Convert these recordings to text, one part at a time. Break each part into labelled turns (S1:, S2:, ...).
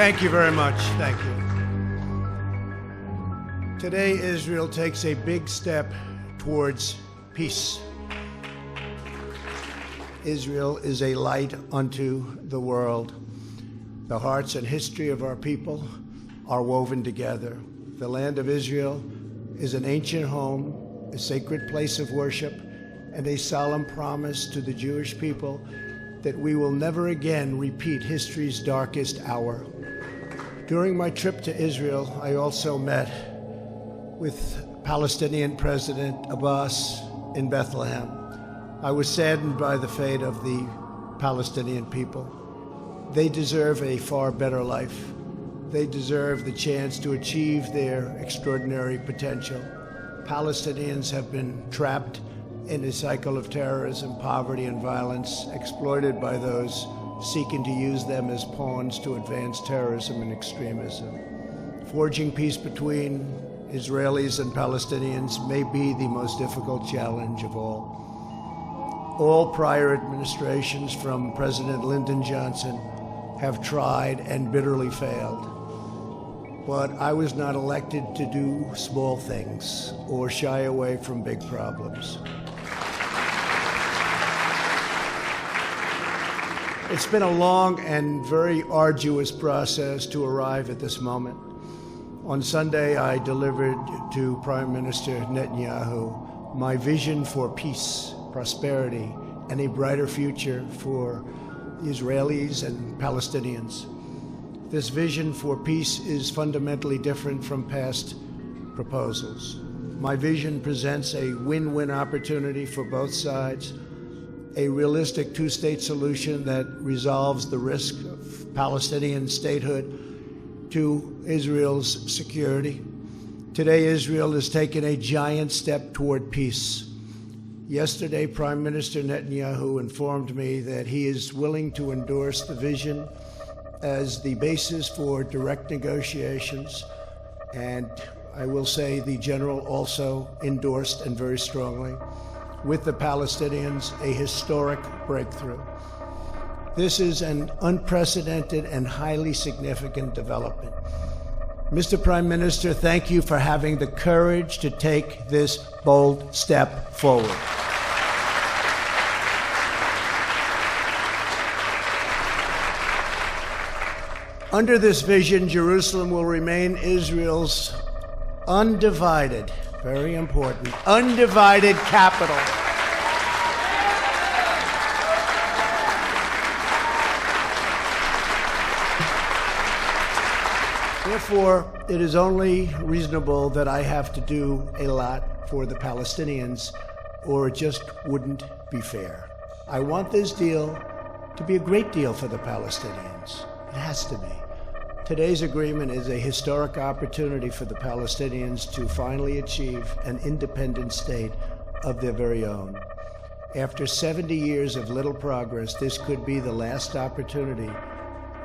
S1: Thank you very much. Thank you. Today, Israel takes a big step towards peace. Israel is a light unto the world. The hearts and history of our people are woven together. The land of Israel is an ancient home, a sacred place of worship, and a solemn promise to the Jewish people that we will never again repeat history's darkest hour. During my trip to Israel, I also met with Palestinian President Abbas in Bethlehem. I was saddened by the fate of the Palestinian people. They deserve a far better life. They deserve the chance to achieve their extraordinary potential. Palestinians have been trapped in a cycle of terrorism, poverty, and violence, exploited by those seeking to use them as pawns to advance terrorism and extremism. Forging peace between Israelis and Palestinians may be the most difficult challenge of all. All prior administrations, from President Lyndon Johnson, have tried and bitterly failed. But I was not elected to do small things or shy away from big problems. It's been a long and very arduous process to arrive at this moment. On Sunday, I delivered to Prime Minister Netanyahu my vision for peace, prosperity, and a brighter future for Israelis and Palestinians. This vision for peace is fundamentally different from past proposals. My vision presents a win-win opportunity for both sides, a realistic two-state solution that resolves the risk of Palestinian statehood to Israel's security. Today, Israel has taken a giant step toward peace. Yesterday, Prime Minister Netanyahu informed me that he is willing to endorse the vision as the basis for direct negotiations, and I will say the general also endorsed, and very strongly, with the Palestinians, a historic breakthrough. This is an unprecedented and highly significant development. Mr. Prime Minister, thank you for having the courage to take this bold step forward. Under this vision, Jerusalem will remain Israel's undivided, very important, undivided capital. Therefore, it is only reasonable that I have to do a lot for the Palestinians, or it just wouldn't be fair. I want this deal to be a great deal for the Palestinians. It has to be. Today's agreement is a historic opportunity for the Palestinians to finally achieve an independent state of their very own. After 70 years of little progress, this could be the last opportunity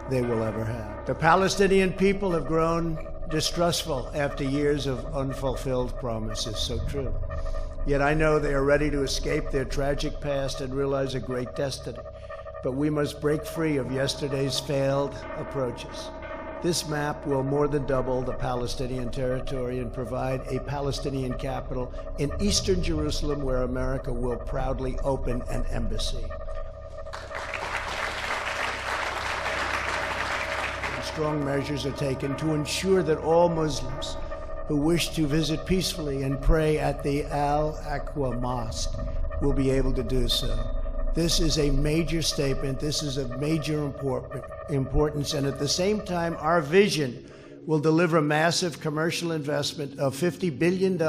S1: they will ever have. The Palestinian people have grown distrustful after years of unfulfilled promises, so true. Yet I know they are ready to escape their tragic past and realize a great destiny. But we must break free of yesterday's failed approaches. This map will more than double the Palestinian territory and provide a Palestinian capital in eastern Jerusalem, where America will proudly open an embassy. Strong measures are taken to ensure that all Muslims who wish to visit peacefully and pray at the Al-Aqsa Mosque will be able to do so. This is a major statement. This is of major importance, and at the same time, our vision will deliver massive commercial investment of $50 billion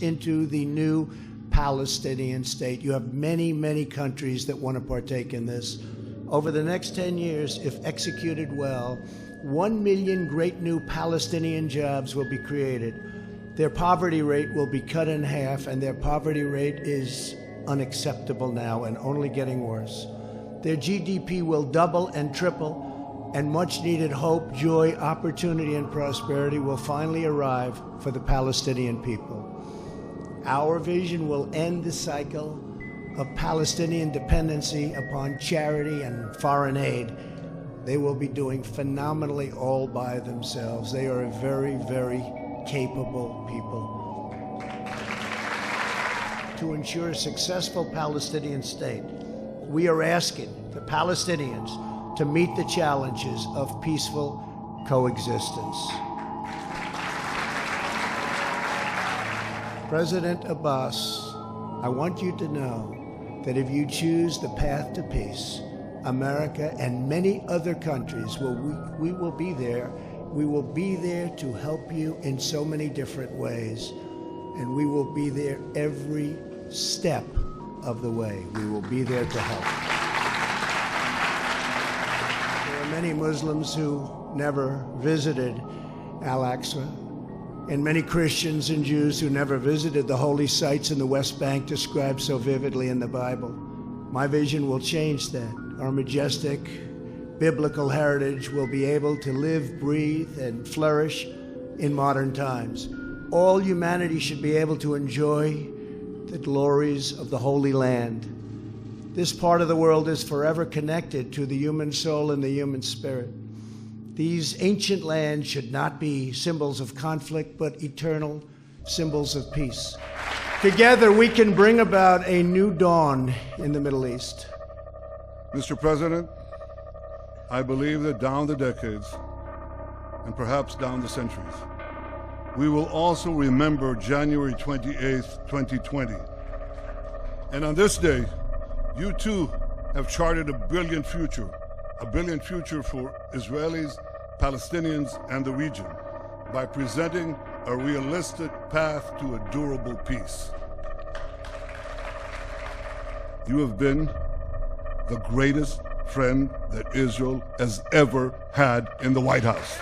S1: into the new Palestinian state. You have many, many countries that want to partake in this. Over the next 10 years, if executed well, 1 million great new Palestinian jobs will be created. Their poverty rate will be cut in half, and their poverty rate is unacceptable now and only getting worse. Their GDP will double and triple, and much needed hope, joy, opportunity, and prosperity will finally arrive for the Palestinian people. Our vision will end the cycle of Palestinian dependency upon charity and foreign aid They will be doing phenomenally all by themselves. They are a very, very capable people. To ensure a successful Palestinian state, we are asking the Palestinians to meet the challenges of peaceful coexistence. President Abbas, I want you to know that if you choose the path to peace, America and many other countries, we will be there. We will be there to help you in so many different ways, and we will be there every step of the way. We will be there to help. There are many Muslims who never visited Al-Aqsa, and many Christians and Jews who never visited the holy sites in the West Bank described so vividly in the Bible. My vision will change that. Our majestic biblical heritage will be able to live, breathe, and flourish in modern times. All humanity should be able to enjoy the glories of the Holy Land. This part of the world is forever connected to the human soul and the human spirit. These ancient lands should not be symbols of conflict, but eternal symbols of peace. Together, we can bring about a new dawn in the Middle East.
S2: Mr. President, I believe that down the decades, and perhaps down the centuries, we will also remember January 28th, 2020. And on this day, you too have charted a brilliant future for Israelis, Palestinians, and the region by presenting a realistic path to a durable peace. You have been the greatest friend that Israel has ever had in the White House.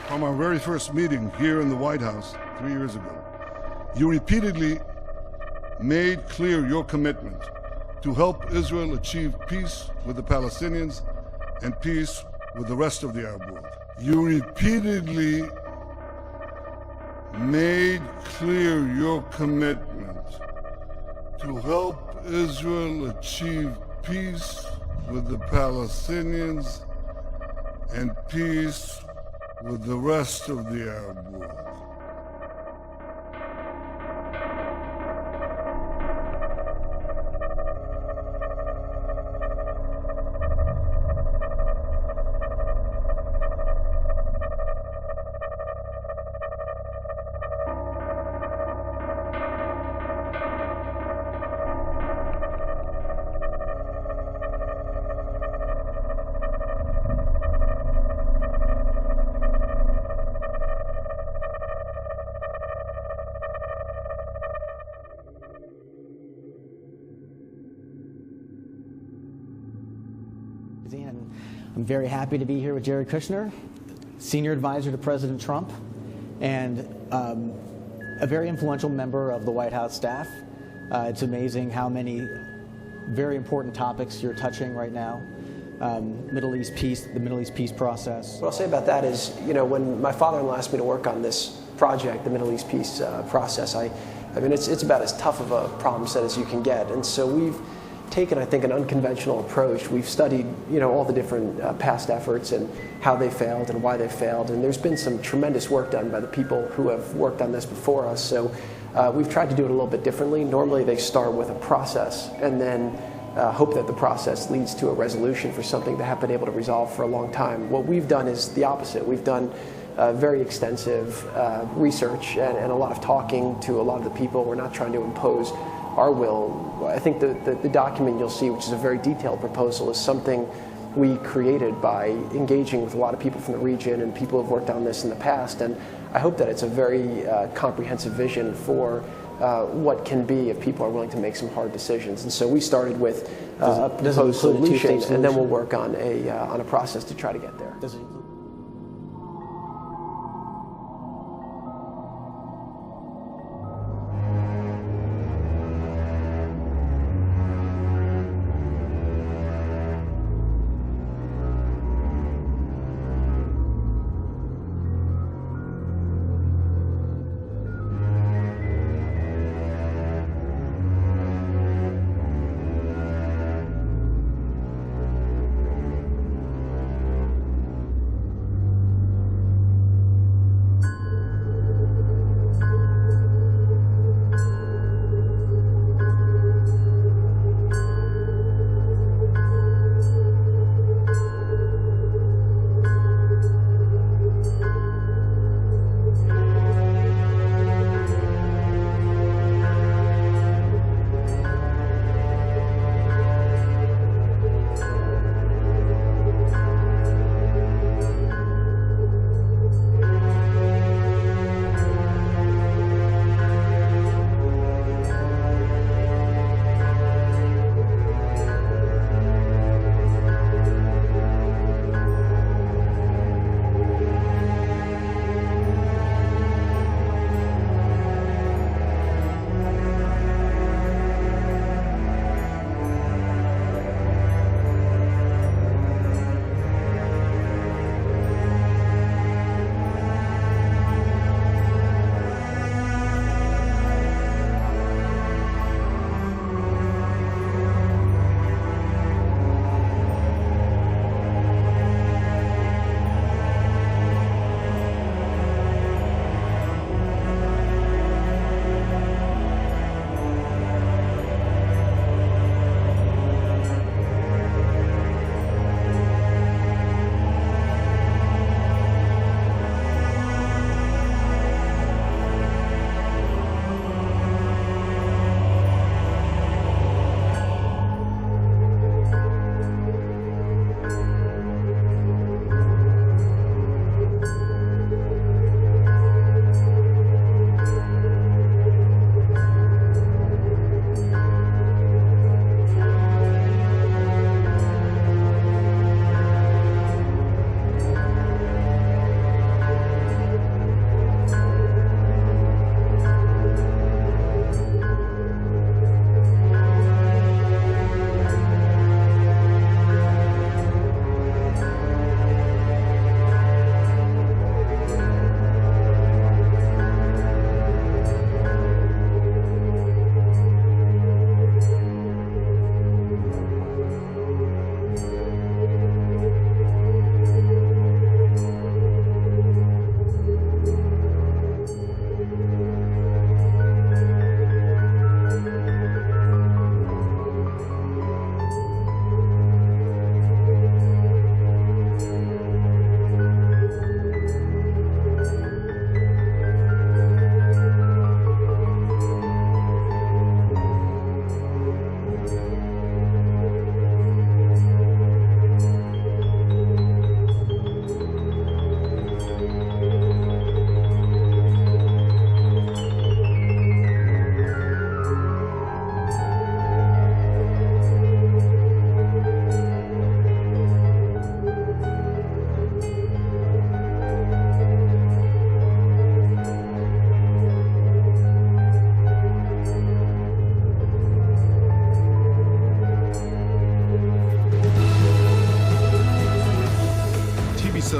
S2: From our very first meeting here in the White House 3 years ago, you repeatedly made clear your commitment to help Israel achieve peace with the Palestinians and peace with the rest of the Arab world. You repeatedly made clear your commitment to help Israel achieve peace with the Palestinians and peace with the rest of the Arab world.
S3: And I'm very happy to be here with Jared Kushner, senior advisor to President Trump, and a very influential member of the White House staff. It's amazing how many very important topics you're touching right now. Middle East peace, the Middle East peace process.
S4: What I'll say about that is, when my father-in-law asked me to work on this project, the Middle East peace process, I mean, it's about as tough of a problem set as you can get. And so we've taken, I think, an unconventional approach. We've studied, all the different past efforts and how they failed and why they failed. And there's been some tremendous work done by the people who have worked on this before us. So we've tried to do it a little bit differently. Normally they start with a process and then hope that the process leads to a resolution for something they have been able to resolve for a long time. What we've done is the opposite. We've done very extensive research and a lot of talking to a lot of the people. We're not trying to impose our will. I think the document you'll see, which is a very detailed proposal, is something we created by engaging with a lot of people from the region and people who've worked on this in the past. And I hope that it's a very comprehensive vision for what can be if people are willing to make some hard decisions. And so we started with a proposed solution, and then we'll work on a process to try to get there.
S3: Does it include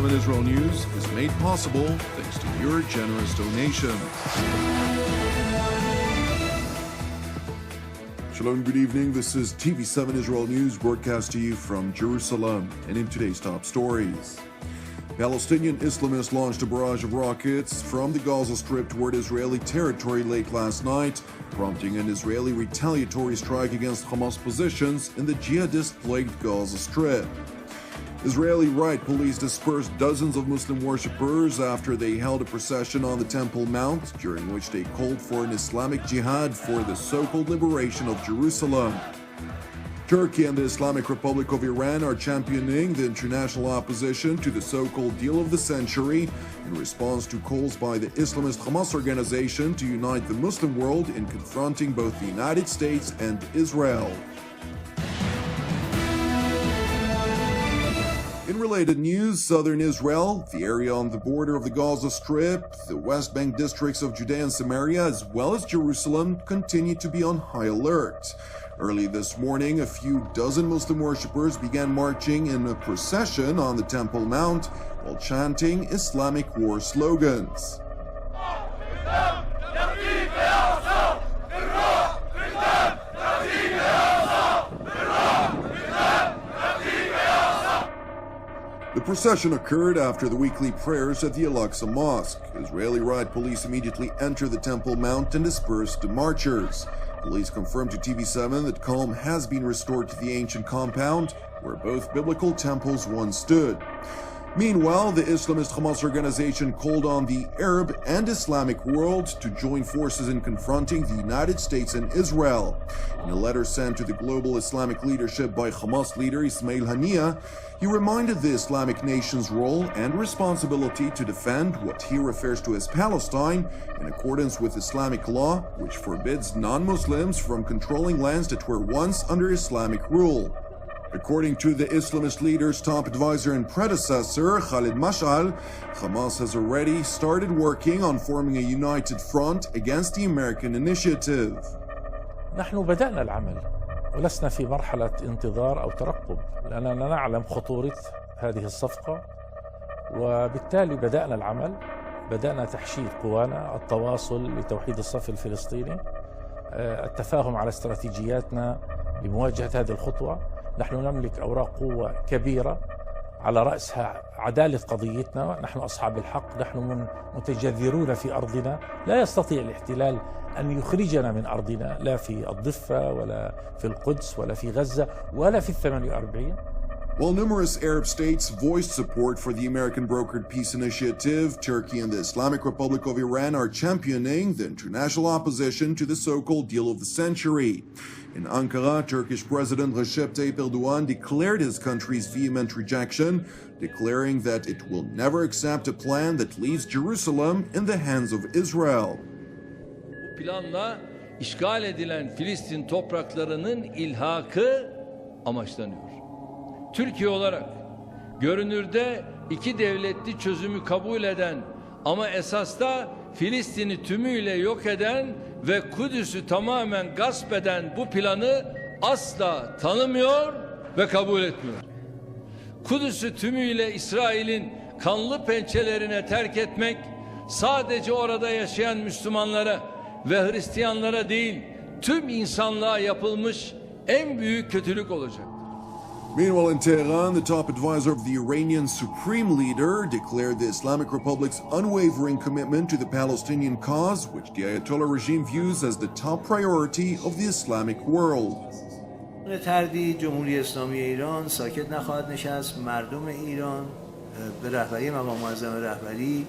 S5: TV7 Israel News is made possible thanks to your generous donations. Shalom, good evening. This is TV7 Israel News broadcast to you from Jerusalem. And in today's top stories, Palestinian Islamists launched a barrage of rockets from the Gaza Strip toward Israeli territory late last night, prompting an Israeli retaliatory strike against Hamas positions in the jihadist-plagued Gaza Strip. Israeli riot police dispersed dozens of Muslim worshippers after they held a procession on the Temple Mount, during which they called for an Islamic jihad for the so-called liberation of Jerusalem. Turkey and the Islamic Republic of Iran are championing the international opposition to the so-called deal of the century in response to calls by the Islamist Hamas organization to unite the Muslim world in confronting both the United States and Israel. In related news, southern Israel, the area on the border of the Gaza Strip, the West Bank districts of Judea and Samaria, as well as Jerusalem, continue to be on high alert. Early this morning, a few dozen Muslim worshippers began marching in a procession on the Temple Mount while chanting Islamic war slogans. The procession occurred after the weekly prayers at the Al-Aqsa Mosque. Israeli riot police immediately entered the Temple Mount and dispersed the marchers. Police confirmed to TV7 that calm has been restored to the ancient compound, where both biblical temples once stood. Meanwhile, the Islamist Hamas organization called on the Arab and Islamic world to join forces in confronting the United States and Israel. In a letter sent to the global Islamic leadership by Hamas leader Ismail Haniyeh, he reminded the Islamic nation's role and responsibility to defend what he refers to as Palestine in accordance with Islamic law, which forbids non-Muslims from controlling lands that were once under Islamic rule. According to the Islamist leader's top advisor and predecessor, Khalid Mash'al, Hamas has already started working on forming a united front against the American initiative.
S6: نحن بدأنا العمل ولسنا في مرحلة انتظار أو ترقب، لأننا نعلم خطورة هذه الصفقة، وبالتالي بدأنا العمل، بدأنا تحشيد قوانا، التواصل لتوحيد الصف الفلسطيني، التفاهم على استراتيجياتنا لمواجهة هذه الخطوة. نحن نملك أوراق قوة كبيرة على رأسها عدالة قضيتنا، نحن أصحاب الحق، نحن متجذرون في أرضنا، لا يستطيع الاحتلال أن يخرجنا من أرضنا، لا في الضفة ولا في القدس ولا في غزة ولا في 48.
S5: While numerous Arab states voiced support for the American-brokered peace initiative, Turkey and the Islamic Republic of Iran are championing the international opposition to the so-called deal of the century. In Ankara, Turkish President Recep Tayyip Erdogan declared his country's vehement rejection, declaring that it will never accept a plan that leaves Jerusalem in the hands of Israel.
S7: Bu planla işgal edilen Filistin topraklarının ilhakı amaçlanıyor. Türkiye olarak görünürde iki devletli çözümü kabul eden ama esasta Filistin'i tümüyle yok eden ve Kudüs'ü tamamen gasp eden bu planı asla tanımıyor ve kabul etmiyor. Kudüs'ü tümüyle İsrail'in kanlı pençelerine terk etmek sadece orada yaşayan Müslümanlara ve Hristiyanlara değil tüm insanlığa yapılmış en büyük kötülük olacak.
S5: Meanwhile, in Tehran, the top advisor of the Iranian supreme leader declared the Islamic Republic's unwavering commitment to the Palestinian cause, which the Ayatollah regime views as the top priority of the Islamic world.
S8: تردید جمهوری اسلامی ایران ساکت نخواهد نشست. مردم ایران به رهبری مقام معظم رهبری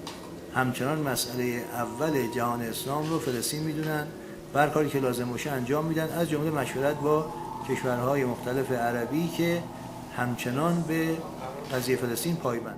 S8: همچنان مسئله اول جهان اسلام رو فلسطین میدونن، هر کاری که لازم باشه انجام میدن، از جمله مشورت با کشورهای مختلف عربی که همچنان به قضیه فلسطین پایبند.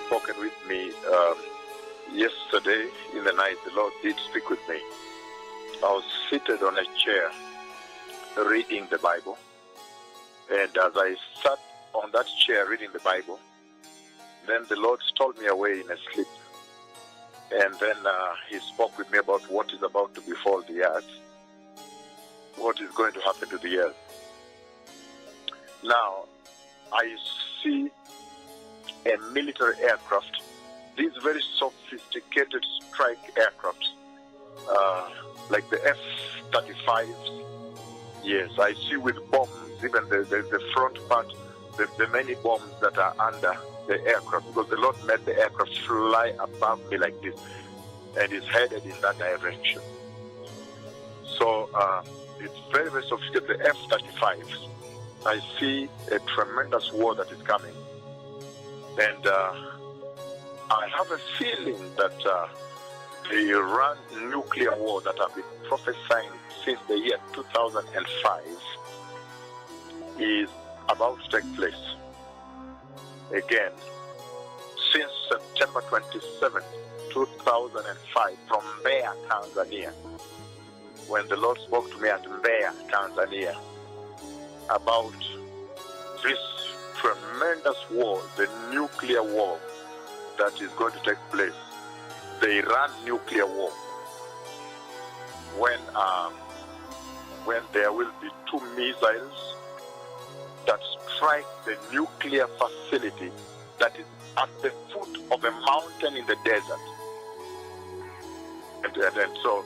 S9: spoken with me yesterday in the night. The Lord did speak with me. I was seated on a chair reading the Bible. And as I sat on that chair reading the Bible, then the Lord stole me away in a sleep. And then he spoke with me about what is about to befall the earth, what is going to happen to the earth. Now, I see a military aircraft, these very sophisticated strike aircraft, like the F-35s. Yes, I see with bombs, even the front part, the many bombs that are under the aircraft, because the Lord made the aircraft fly above me like this, and is headed in that direction. So it's very, very sophisticated. The F-35s, I see a tremendous war that is coming. And I have a feeling that the Iran nuclear war that I've been prophesying since the year 2005 is about to take place. Again, since September 27, 2005, from Mbeya, Tanzania, when the Lord spoke to me at Mbeya, Tanzania, about this tremendous war, the nuclear war that is going to take place, the Iran nuclear war, when there will be 2 missiles that strike the nuclear facility that is at the foot of a mountain in the desert. And so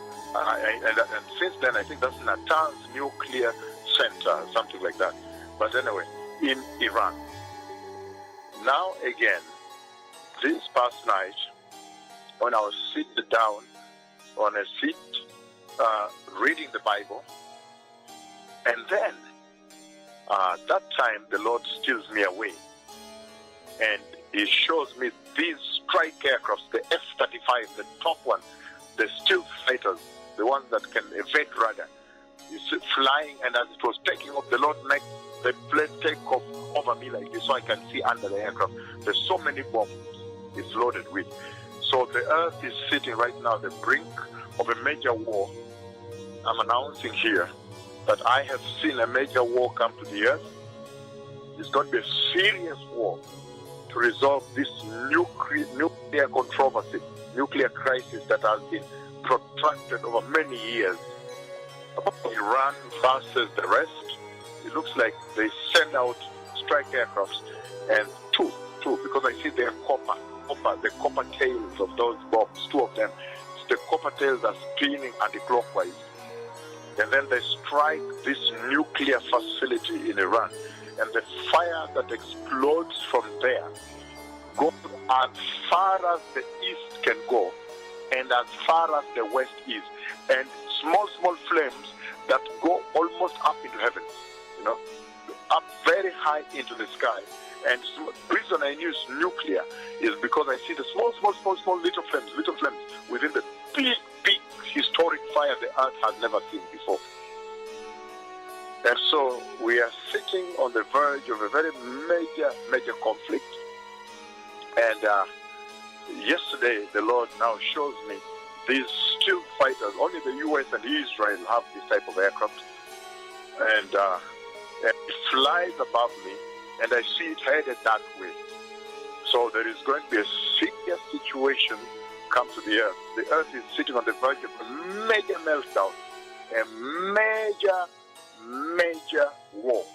S9: since then, I think that's Natanz Nuclear Center, something like that. But anyway, in Iran. Now again, this past night, when I was sitting down on a seat, reading the Bible, and then that time the Lord steals me away, and He shows me these strike aircrafts, the F-35, the top one, the stealth fighters, the ones that can evade radar. It's flying, and as it was taking off, the Lord makes the plane take off over me like this, so I can see under the aircraft. There's so many bombs it's loaded with. So the earth is sitting right now at the brink of a major war. I'm announcing here that I have seen a major war come to the earth. It's going to be a serious war to resolve this nuclear controversy, nuclear crisis that has been protracted over many years. Iran versus the rest. It looks like they send out strike aircrafts, and two, because I see their the copper tails of those bombs, 2 of them. The copper tails are spinning anti-clockwise. And then they strike this nuclear facility in Iran. And the fire that explodes from there goes as far as the east can go and as far as the west is. And small flames that go almost up into heaven, up very high into the sky. And the reason I use nuclear is because I see the small little flames within the big historic fire the earth has never seen before. And so we are sitting on the verge of a very major conflict. And yesterday the Lord now shows me these stealth fighters. Only the US and Israel have this type of aircraft. And it flies above me, and I see it headed that way. So there is going to be a serious situation come to the earth. The earth is sitting on the verge of a major meltdown, a major war.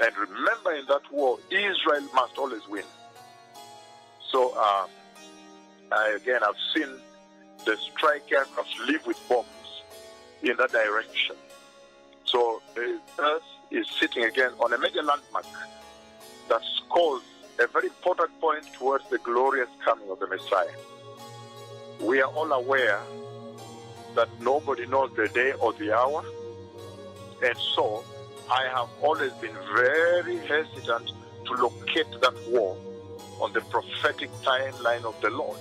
S9: And remember, in that war, Israel must always win. So I've seen the strike aircraft leave with bombs in that direction. So the earth is sitting again on a major landmark that scores a very important point towards the glorious coming of the Messiah. We are all aware that nobody knows the day or the hour, and so I have always been very hesitant to locate that war on the prophetic timeline of the Lord.